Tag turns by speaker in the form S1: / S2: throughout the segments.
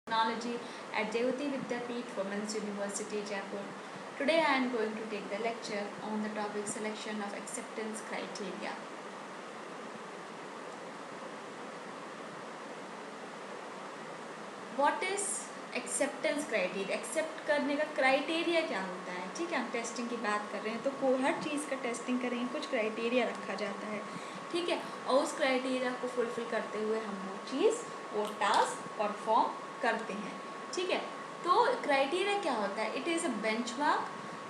S1: Technology at Jayoti Vidyapeeth Women's University, Jaipur. Today I am going to take the lecture on the topic selection of acceptance criteria. What is acceptance criteria? Accept करने का criteria क्या होता है? ठीक है, हम testing की बात कर रहे हैं तो हर चीज़ का टेस्टिंग करेंगे, कुछ क्राइटेरिया रखा जाता है, ठीक है, और उस क्राइटेरिया को फुलफिल करते हुए हम वो टास्क परफॉर्म करते हैं, ठीक है। तो क्राइटेरिया क्या होता है? It is a benchmark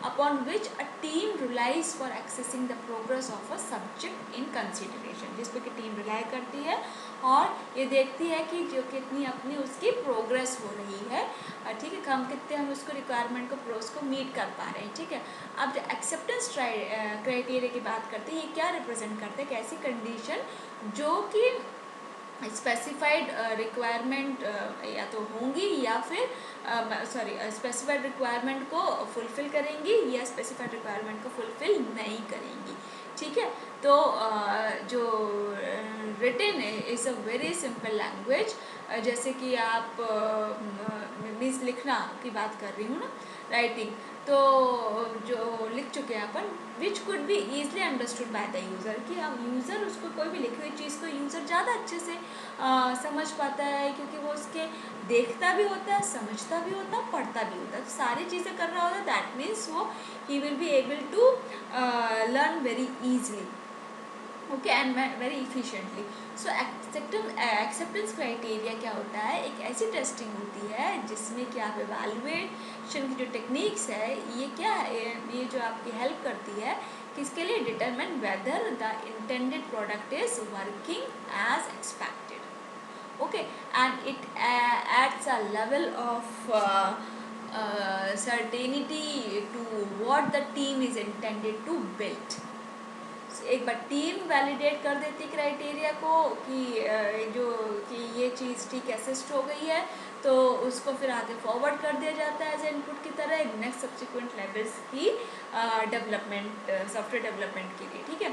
S1: upon which a team relies for accessing the progress of a subject in consideration, जिस पे कि टीम रिलाई करती है और ये देखती है कि जो कितनी अपनी उसकी प्रोग्रेस हो रही है, ठीक है, हम कितने हम उसको रिक्वायरमेंट को उसको मीट कर पा रहे हैं, ठीक है। अब जो एक्सेप्टेंस क्राइटेरिया की बात करते हैं, ये क्या रिप्रेजेंट करते हैं? कैसी कंडीशन जो कि स्पेसिफाइड रिक्वायरमेंट या तो होंगी या फिर स्पेसिफाइड रिक्वायरमेंट को फुलफ़िल करेंगी या स्पेसिफाइड रिक्वायरमेंट को फुलफ़िल नहीं करेंगी, ठीक है। तो जो written is a very simple language, जैसे कि आप मीन्स लिखना की बात कर रही हूँ ना, राइटिंग, तो जो लिख चुके हैं अपन, which could be easily understood by the user, कि अब यूज़र उसको कोई भी लिखी हुई चीज़ को यूज़र ज़्यादा अच्छे से समझ पाता है, क्योंकि वो उसके देखता भी होता है, समझता भी होता है, पढ़ता भी होता है, तो सारी चीज़ें कर रहा होता है। दैट मीन्स वो ही will be able to learn very easily, okay, and very efficiently. So acceptance criteria क्या होता है? एक ऐसी टेस्टिंग होती है जिसमें कि आप एवेलुएशन की जो टेक्निक्स है, ये क्या है, ये जो आपकी हेल्प करती है किसके लिए? Determine whether the intended product is working as expected, okay, and it adds a level of certainty to what the team is intended to build. एक बार टीम वैलिडेट कर देती क्राइटेरिया को कि ये चीज़ ठीक असिस्ट हो गई है, तो उसको फिर आगे फॉरवर्ड कर दिया जाता है एज इनपुट की तरह नेक्स्ट सब्सिक्वेंट लेवल्स की डेवलपमेंट, सॉफ्टवेयर डेवलपमेंट के लिए, ठीक है।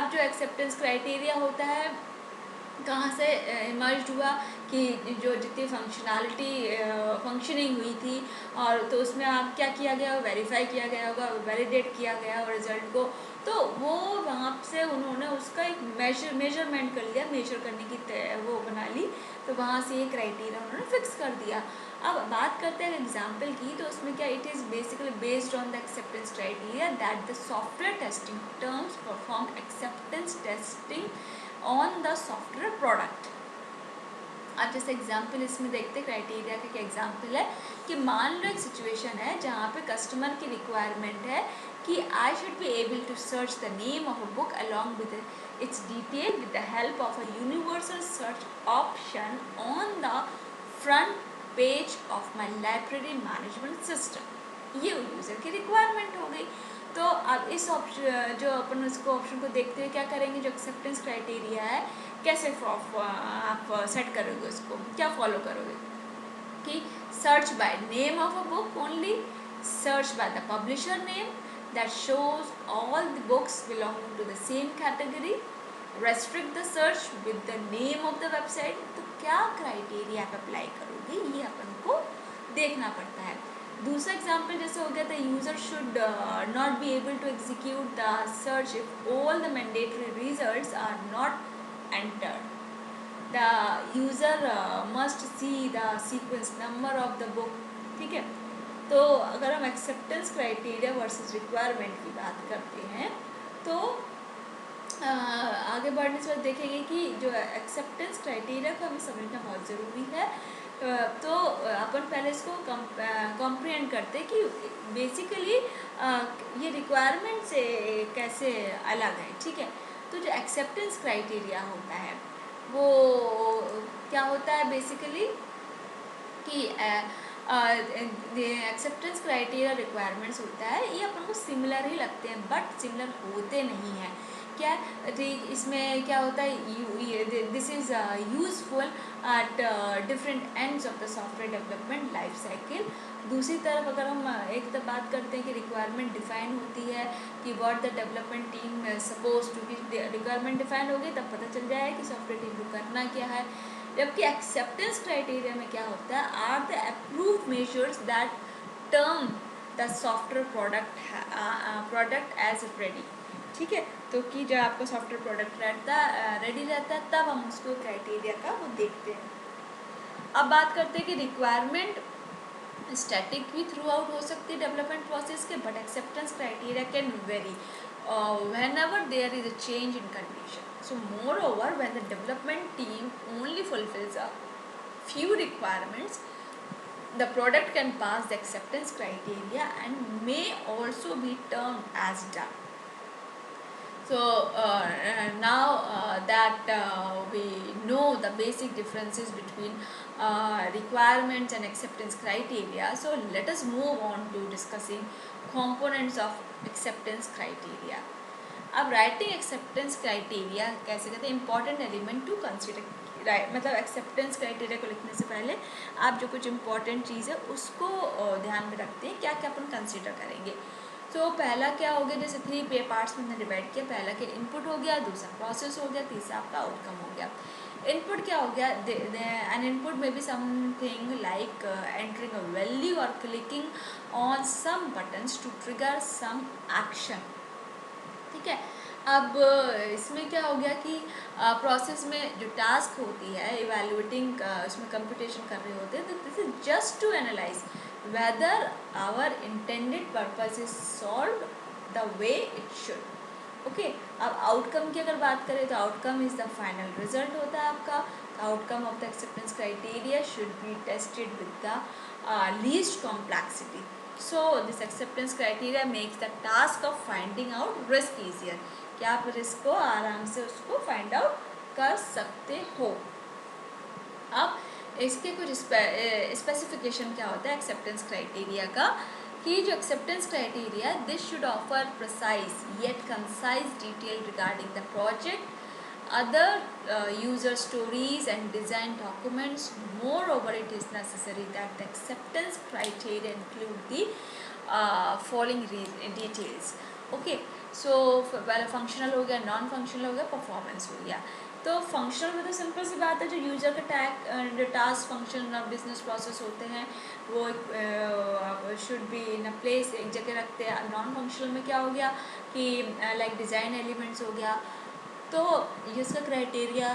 S1: अब जो एक्सेप्टेंस क्राइटेरिया होता है कहाँ से इमर्ज हुआ कि जो जितनी फंक्शनिंग हुई थी, और तो उसमें आप क्या किया गया, वेरीफाई किया गया होगा, वैलिडेट किया गया और रिजल्ट को, तो वो वहाँ से उन्होंने उसका एक मेजरमेंट कर लिया, मेजर करने की वो बना ली, तो वहाँ से ये क्राइटेरिया उन्होंने फिक्स कर दिया। अब बात करते हैं एग्जाम्पल की, तो उसमें क्या, it is basically based on the acceptance criteria that the software testing terms perform acceptance testing on the software product. अब जैसे एग्जाम्पल इसमें देखते हैं क्राइटेरिया का क्या एग्जाम्पल है, कि मान लो एक सिचुएशन है जहाँ पे कस्टमर की रिक्वायरमेंट है कि I should be able to search the name of a book along with its detail with the help of a universal search option on the front page of my library management system. ये user की requirement हो गई। तो अब इस option जो अपन इसको option को देखते हुए क्या करेंगे, जो एक्सेप्टेंस क्राइटेरिया है कैसे आप सेट करोगे, उसको क्या फॉलो करोगे, कि search by name of a book only, search by the publisher name that shows all the books belonging to the same category, restrict the search with the name of the website. तो क्या criteria आप apply करोगे, ये अपन को देखना पड़ता है। दूसरा एग्जाम्पल जैसे हो गया था, user should not be able to execute the search if all the mandatory results are not entered, the user must see the sequence number of the book, ठीक है। तो अगर हम एक्सेप्टेंस क्राइटेरिया वर्सेस रिक्वायरमेंट की बात करते हैं, तो आगे बढ़ने से देखेंगे कि जो एक्सेप्टेंस क्राइटेरिया को हमें समझना बहुत ज़रूरी है। तो अपन पहले इसको कॉम्प्रिहेंड करते हैं कि बेसिकली ये रिक्वायरमेंट से कैसे अलग है, ठीक है। तो जो एक्सेप्टेंस क्राइटेरिया होता है वो क्या होता है बेसिकली, कि एक्सेप्टेंस क्राइटेरिया रिक्वायरमेंट्स होता है, ये अपन को सिमिलर ही लगते हैं बट सिमिलर होते नहीं हैं। क्या इसमें क्या होता है, this is useful at different ends of the software development life cycle. दूसरी तरफ अगर हम एक तरफ बात करते हैं कि रिक्वायरमेंट डिफाइन होती है कि what the development team suppose to, कि रिक्वायरमेंट डिफाइन होगी तब पता चल जाए कि सॉफ्टवेयर टीम को करना क्या है। जबकि एक्सेप्टेंस क्राइटेरिया में क्या होता है, are the approved measures that term the software product as ready. ठीक है, तो कि जब आपका सॉफ्टवेयर प्रोडक्ट रेडी रहता है तब हम उसको क्राइटेरिया का वो देखते हैं। अब बात करते हैं कि रिक्वायरमेंट स्टैटिक भी थ्रू आउट हो सकती है डेवलपमेंट प्रोसेस के, but acceptance criteria can very whenever there is a change in condition. So moreover, when the development team only fulfills a few requirements, the product can pass the acceptance criteria and may also be termed as done. So now that we know the basic differences between requirements and acceptance criteria, so let us move on to discussing components of acceptance criteria. अब writing acceptance criteria कैसे कहते हैं, important element to consider, मतलब acceptance criteria को लिखने से पहले आप जो कुछ इंपॉर्टेंट चीज़ है उसको ध्यान में रखते हैं, क्या क्या अपन कंसिडर करेंगे। तो पहला क्या हो गया, जैसे 3 पार्ट्स में हमने डिवाइड किया, पहला के इनपुट हो गया, दूसरा प्रोसेस हो गया, तीसरा आपका आउटकम हो गया। इनपुट क्या हो गया, एन इनपुट में भी something like entering a value और clicking on some buttons to trigger some action. ठीक है, अब इसमें क्या हो गया कि प्रोसेस में जो टास्क होती है इवैल्यूएटिंग, उसमें कंप्यूटेशन कर रहे होते हैं, तो this is just to analyse whether our intended purpose is solve the way it should. Okay, अब आउटकम की अगर बात करें तो outcome is the final result होता है आपका। Outcome of the acceptance criteria should be tested with the least complexity. So this acceptance criteria makes the task of finding out risk easier, कि आप रिस्क को आराम से उसको फाइंड आउट कर सकते हो। अब इसके कुछ स्पेसिफिकेशन क्या होता है एक्सेप्टेंस क्राइटेरिया का, कि जो acceptance criteria this should offer precise yet concise detail regarding the project, other user stories and design documents. Moreover, it is necessary that the acceptance criteria include the following details. Okay, so पहले functional हो गया, non functional हो गया, performance हो गया। तो functional में तो सिंपल सी बात है, जो यूजर का टैग जो टास्क फंक्शन और बिजनेस प्रोसेस होते हैं वो should be in a place, एक जगह रखते हैं। नॉन फंक्शनल में क्या हो गया कि लाइक डिज़ाइन एलिमेंट्स हो गया, तो ये इसका क्राइटेरिया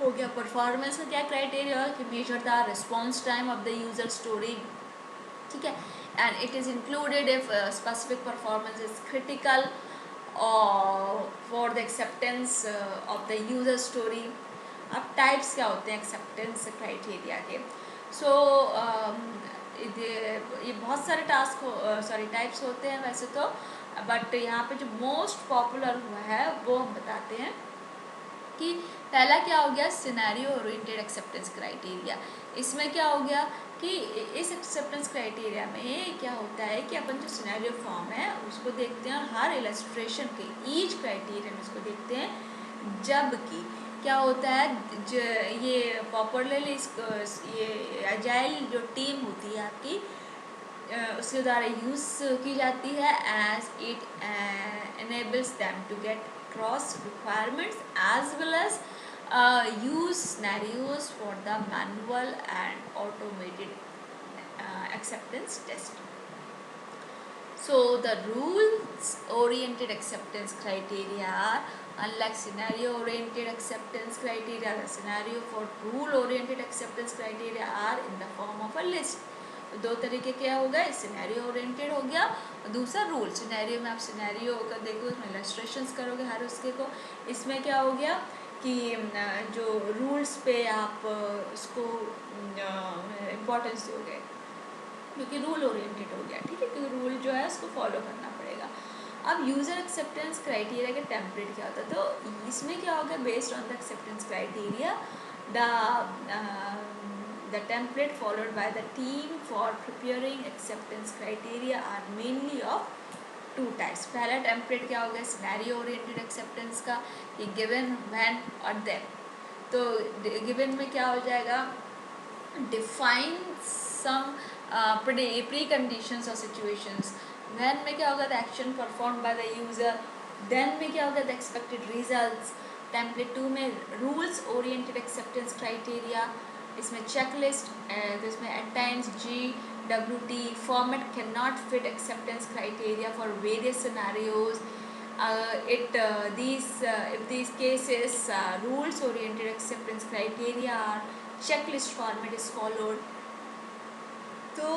S1: हो गया। परफॉर्मेंस का क्या क्राइटेरिया कि measure the response time of the user story. ठीक है, and it is included if specific performance is critical for the acceptance of the user story. अब टाइप्स क्या होते हैं एक्सेप्टेंस क्राइटेरिया के, सो ये बहुत सारे टाइप्स होते हैं वैसे तो, बट यहाँ पे जो मोस्ट पॉपुलर हुआ है वो हम बताते हैं कि पहला क्या हो गया सिनेरियो ओरिएंटेड एक्सेप्टेंस क्राइटेरिया। इसमें क्या हो गया कि इस एक्सेप्टेंस क्राइटेरिया में क्या होता है कि अपन जो सिनेरियो फॉर्म है उसको देखते हैं और हर इलस्ट्रेशन के ईच क्राइटेरिया में उसको देखते हैं। जबकि क्या होता है ये पॉपुलरली ये एजाइल जो टीम होती है आपकी उसके द्वारा यूज़ की जाती है as it enables them to get cross requirements as well as use scenarios for the manual and automated acceptance test. So the rules oriented acceptance criteria are, unlike scenario oriented acceptance criteria, the scenario for rule oriented acceptance criteria are in the form of a list. दो तरीके क्या हो गए, scenario oriented हो गया, दूसरा rule. Scenario में आप सिनेरियो का देखो उसमें इलस्ट्रेशंस करोगे हर उसके को। इसमें क्या हो गया कि जो रूल्स पे आप उसको इम्पोर्टेंस दोगे क्योंकि रूल ओरिएंटेड हो गया। ठीक है, क्योंकि रूल जो है उसको फॉलो करना पड़ेगा। अब यूज़र एक्सेप्टेंस क्राइटेरिया का टेम्पलेट क्या होता है, तो इसमें क्या हो गया based on the acceptance criteria the template followed by the team for preparing acceptance criteria are mainly of 2 types. पहला template क्या हो गया scenario oriented acceptance का, कि given when और then। तो given में क्या हो जाएगा define some preconditions or situations। when में क्या होगा the action performed by the user। then में क्या होगा the expected results। टेम्पलेट 2 में रूल्स ओरिएंटेड एक्सेप्टेंस क्राइटेरिया, इसमें चेकलिस्ट, इसमें at times GWT format cannot fit acceptance criteria for various scenarios. If these cases rules oriented acceptance criteria or checklist format is followed, तो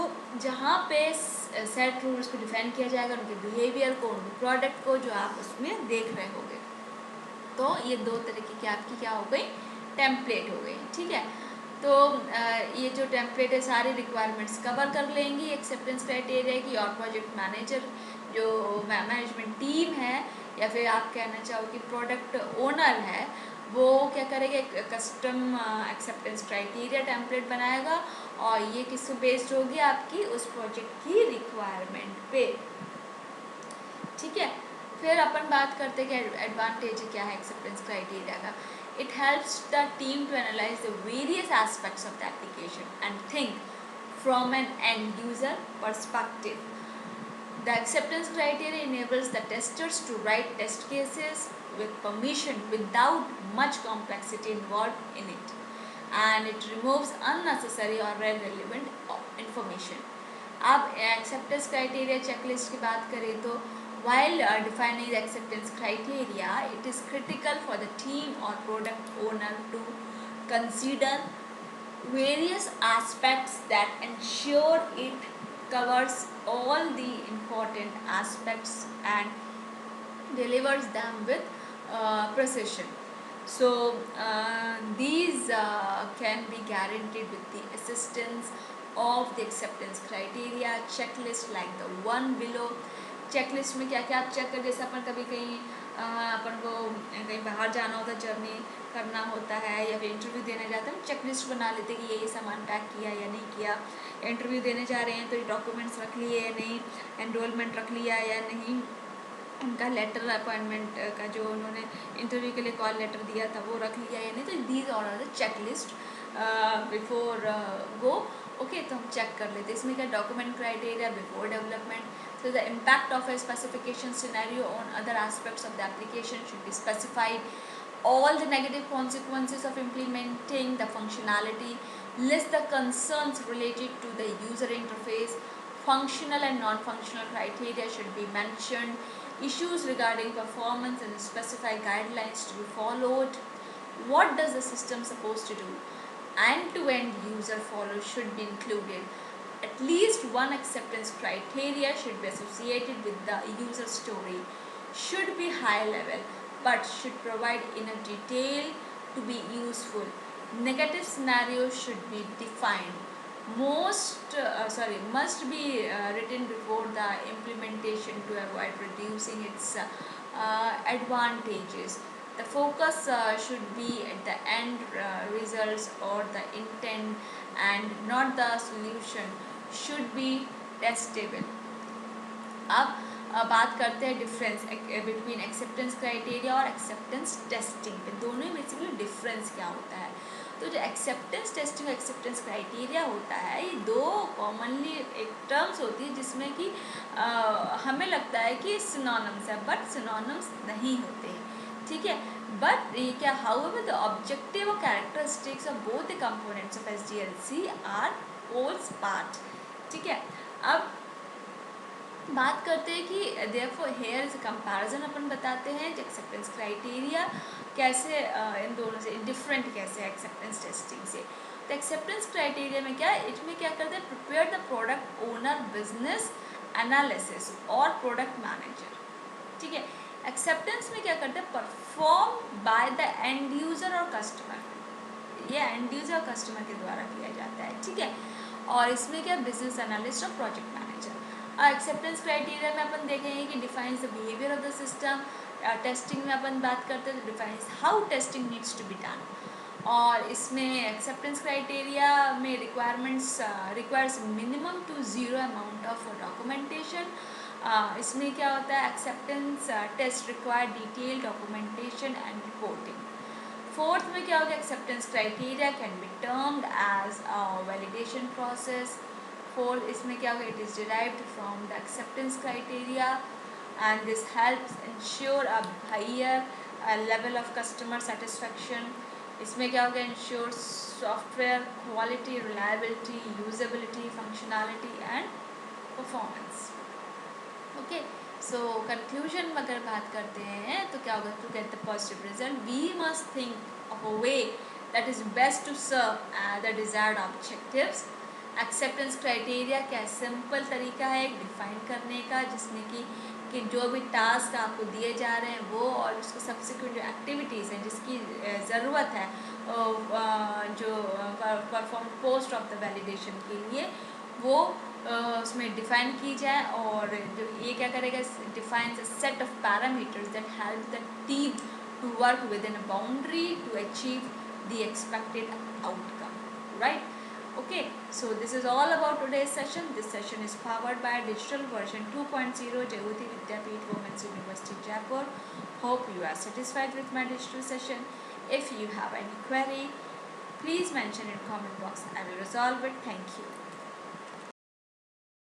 S1: जहाँ पे set rules को define किया जाएगा, उनके behaviour को, उनके प्रोडक्ट को, जो आप उसमें देख रहे होंगे। तो ये दो तरीके की आपकी क्या हो गई, टेम्पलेट हो गई, ठीक है। तो ये जो टेम्पलेट है सारी रिक्वायरमेंट्स कवर कर लेंगी एक्सेप्टेंस क्राइटेरिया की, और प्रोजेक्ट मैनेजर जो मैनेजमेंट टीम है, या फिर आप कहना चाहो कि प्रोडक्ट ओनर है, वो क्या करेगा, एक कस्टम एक्सेप्टेंस क्राइटेरिया टेम्पलेट बनाएगा, और ये किस बेस्ड होगी, आपकी उस प्रोजेक्ट की रिक्वायरमेंट पे, ठीक है। फिर अपन बात करते हैं कि एडवांटेज क्या है एक्सेप्टेंस क्राइटेरिया का। It helps the team to analyse the various aspects of the application and think from an end user perspective. The acceptance criteria enables the testers to write test cases with permission without much complexity involved in it, and it removes unnecessary or irrelevant information. अब acceptance criteria checklist की बात करें तो while defining the acceptance criteria, it is critical for the team or product owner to consider various aspects that ensure it covers all the important aspects and delivers them with precision. So these can be guaranteed with the assistance of the acceptance criteria checklist like the one below. Checklist में क्या क्या आप check कर, जैसे अपन कभी कहीं अपन को कहीं बाहर जाना होता है, जर्नी करना होता है, या फिर इंटरव्यू देने जाते हैं, चेकलिस्ट बना लेते हैं कि ये सामान पैक किया या नहीं किया, इंटरव्यू देने जा रहे हैं तो ये डॉक्यूमेंट्स रख लिए या नहीं, एनरोलमेंट रख लिया या नहीं, उनका लेटर अपॉइंटमेंट का जो उन्होंने इंटरव्यू के लिए कॉल लेटर दिया था वो रख लिया या नहीं। तो these all are the checklist before go, okay. तो हम चेक कर लेते हैं। इसमें क्या document criteria before development, so the impact of a specification scenario on other aspects of the application should be specified. All the negative consequences of implementing the functionality, list the concerns related to the user interface, functional and non-functional criteria should be mentioned, issues regarding performance and specify guidelines to be followed. What does the system supposed to do? End-to-end user follow should be included. At least one acceptance criteria should be associated with the user story, should be high level, but should provide enough detail to be useful. Negative scenarios should be defined. Must be written before the implementation to avoid reducing its advantages. The focus should be at the end results or the intent and not the solution. Should be testable. अब बात करते हैं difference between acceptance criteria और acceptance testing पे। दोनों ही basically difference क्या होता है। तो जो एक्सेप्टेंस टेस्टिंग और एक्सेप्टेंस क्राइटेरिया होता है, ये दो कॉमनली एक टर्म्स होती है जिसमें कि हमें लगता है कि सिनोनिम्स है, बट सिनोनिम्स नहीं होते हैं, ठीक है। बट ये क्या, हाउएवर द ऑब्जेक्टिव और characteristics of both the components of SDLC are poles apart, ठीक है। अब बात करते हैं कि देयरफॉर हियर इज कंपैरिजन अपन बताते हैं एक्सेप्टेंस क्राइटेरिया कैसे इन दोनों से डिफरेंट कैसे है एक्सेप्टेंस टेस्टिंग से। तो एक्सेप्टेंस क्राइटेरिया में क्या है, इसमें क्या करते हैं, prepare the product owner business analysis और प्रोडक्ट मैनेजर, ठीक है। एक्सेप्टेंस में क्या करते हैं, perform by the end user और कस्टमर, ये एंड यूजर और कस्टमर के द्वारा किया जाता है, ठीक है। और इसमें क्या, बिजनेस एनालिस्ट और प्रोजेक्ट मैनेजर। एक्सेप्टेंस क्राइटेरिया में अपन देखेंगे कि defines the behaviour of the system. Testing में अपन बात करते हैं तो defines how testing needs to be done. और इसमें एक्सेप्टेंस क्राइटेरिया में requires minimum to zero amount of documentation. इसमें क्या होता है, acceptance test require detail documentation and reporting. Fourth में क्या होगा, acceptance criteria can be termed as a validation process. Fourth इसमें क्या होगा, it is derived from the acceptance criteria and this helps ensure a higher level of customer satisfaction, इसमें क्या होगा, ensure software quality, reliability, usability, functionality and performance. Okay, so conclusion में अगर बात करते हैं तो क्या होगा, to get the positive result we must think of a way that is best to serve the desired objectives. Acceptance criteria क्या है, सिंपल तरीका है डिफाइन करने का, जिसमें कि जो भी टास्क आपको दिए जा रहे हैं वो और उसको सब्सिक्वेंट जो एक्टिविटीज़ हैं जिसकी ज़रूरत है जो perform post of the validation के लिए, वो उसमें डिफाइन की जाए। और जो ये क्या करेगा, defines a set of parameters that help the team to work within a boundary to achieve the expected outcome, right? Okay, so this is all about today's session. This session is powered by digital version 2.0 Jayoti Vidyapeeth Women's University Jaipur. Hope you are satisfied with my digital session. If you have any query, please mention in comment box. I will resolve it. Thank you.